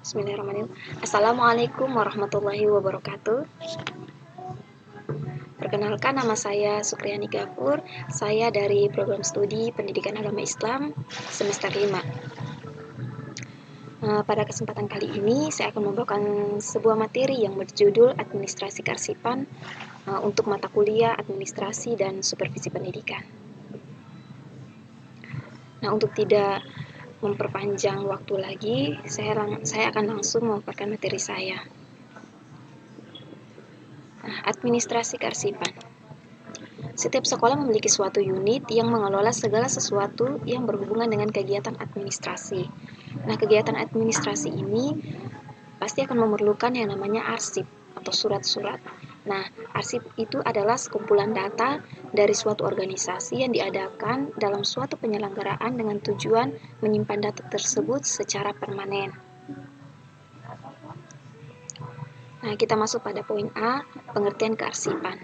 Bismillahirrahmanirrahim. Assalamualaikum warahmatullahi wabarakatuh. Perkenalkan, nama saya Supriyani Gafur. Saya dari program studi Pendidikan Agama Islam semester 5. Pada kesempatan kali ini saya akan membawakan sebuah materi yang berjudul Administrasi Kearsipan untuk mata kuliah Administrasi dan Supervisi Pendidikan. Nah, untuk tidak memperpanjang waktu lagi, saya akan langsung memaparkan materi saya. Administrasi kearsipan. Setiap sekolah memiliki suatu unit yang mengelola segala sesuatu yang berhubungan dengan kegiatan administrasi. Nah, kegiatan administrasi ini pasti akan memerlukan yang namanya arsip atau surat-surat. Nah, arsip itu adalah sekumpulan data dari suatu organisasi yang diadakan dalam suatu penyelenggaraan dengan tujuan menyimpan data tersebut secara permanen. Nah, kita masuk pada poin A, pengertian kearsipan.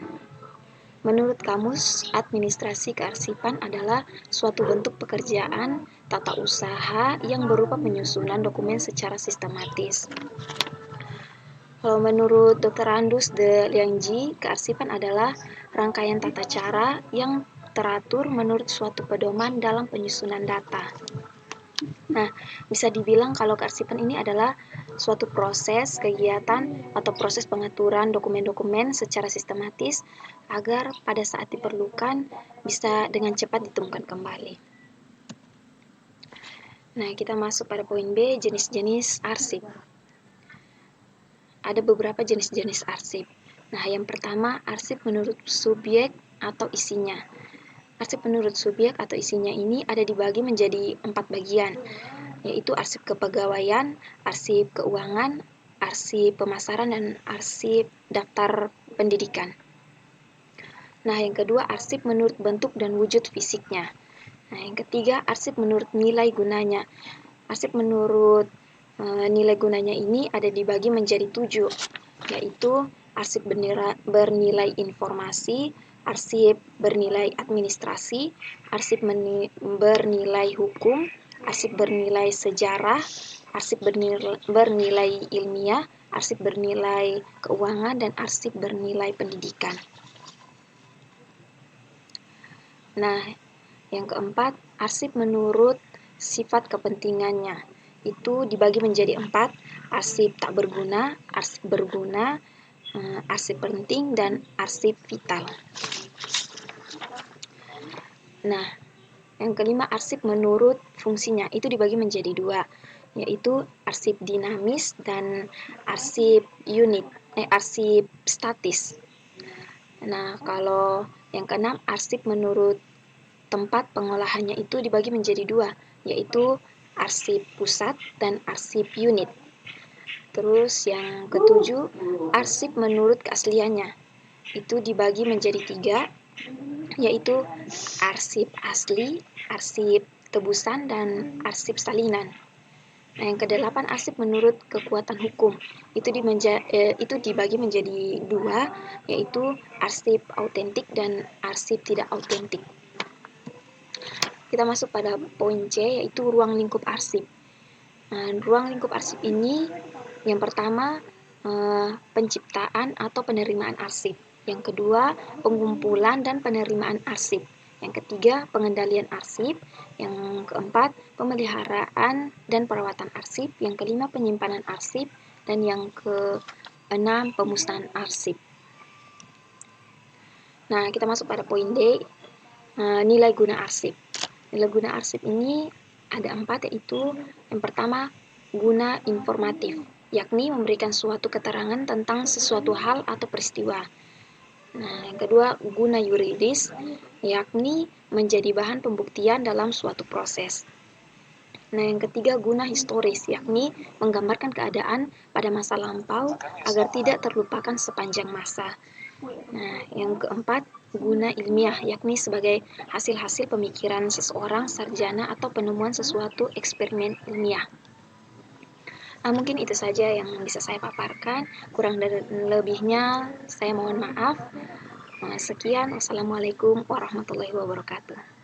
Menurut kamus, administrasi kearsipan adalah suatu bentuk pekerjaan tata usaha yang berupa penyusunan dokumen secara sistematis. Kalau menurut Dr. Andus de Liangji, kearsipan adalah rangkaian tata cara yang teratur menurut suatu pedoman dalam penyusunan data. Nah, bisa dibilang kalau kearsipan ini adalah suatu proses, kegiatan, atau proses pengaturan dokumen-dokumen secara sistematis agar pada saat diperlukan bisa dengan cepat ditemukan kembali. Nah, kita masuk pada poin B, jenis-jenis arsip. Ada beberapa jenis-jenis arsip. Nah, yang pertama, arsip menurut subjek atau isinya. Arsip menurut subjek atau isinya ini ada dibagi menjadi 4 bagian, yaitu arsip kepegawaian, arsip keuangan, arsip pemasaran, dan arsip daftar pendidikan. Nah, yang kedua, arsip menurut bentuk dan wujud fisiknya. Nah, yang ketiga, arsip menurut nilai gunanya. Arsip menurut nilai gunanya ini ada dibagi menjadi 7, yaitu arsip bernilai informasi, arsip bernilai administrasi, arsip bernilai hukum, arsip bernilai sejarah, arsip bernilai ilmiah, arsip bernilai keuangan, dan arsip bernilai pendidikan. Nah, yang keempat, arsip menurut sifat kepentingannya. Itu dibagi menjadi 4, arsip tak berguna, arsip berguna, arsip penting, dan arsip vital. Nah, yang kelima, arsip menurut fungsinya. Itu dibagi menjadi 2, yaitu arsip dinamis dan arsip arsip statis. Nah, kalau yang keenam, arsip menurut tempat pengolahannya itu dibagi menjadi 2, yaitu arsip pusat dan arsip unit. Terus yang ketujuh, arsip menurut keasliannya. Itu dibagi menjadi 3, yaitu arsip asli, arsip tebusan, dan arsip salinan. Nah, yang kedelapan, arsip menurut kekuatan hukum. Itu dibagi menjadi 2, yaitu arsip autentik dan arsip tidak autentik. Kita masuk pada poin C, yaitu ruang lingkup arsip. Nah, ruang lingkup arsip ini yang pertama penciptaan atau penerimaan arsip. Yang kedua, pengumpulan dan penerimaan arsip. Yang ketiga, pengendalian arsip. Yang keempat, pemeliharaan dan perawatan arsip. Yang kelima, penyimpanan arsip. Dan yang keenam, pemusnahan arsip. Nah, kita masuk pada poin D, nilai guna arsip. Nilai guna arsip ini ada 4, yaitu yang pertama, guna informatif, yakni memberikan suatu keterangan tentang sesuatu hal atau peristiwa. Nah, yang kedua, guna yuridis, yakni menjadi bahan pembuktian dalam suatu proses. Nah, yang ketiga, guna historis, yakni menggambarkan keadaan pada masa lampau agar tidak terlupakan sepanjang masa. Nah, yang keempat, guna ilmiah, yakni sebagai hasil-hasil pemikiran seseorang, sarjana, atau penemuan sesuatu eksperimen ilmiah. Nah, mungkin itu saja yang bisa saya paparkan. Kurang dan lebihnya saya mohon maaf. Sekian, wassalamualaikum warahmatullahi wabarakatuh.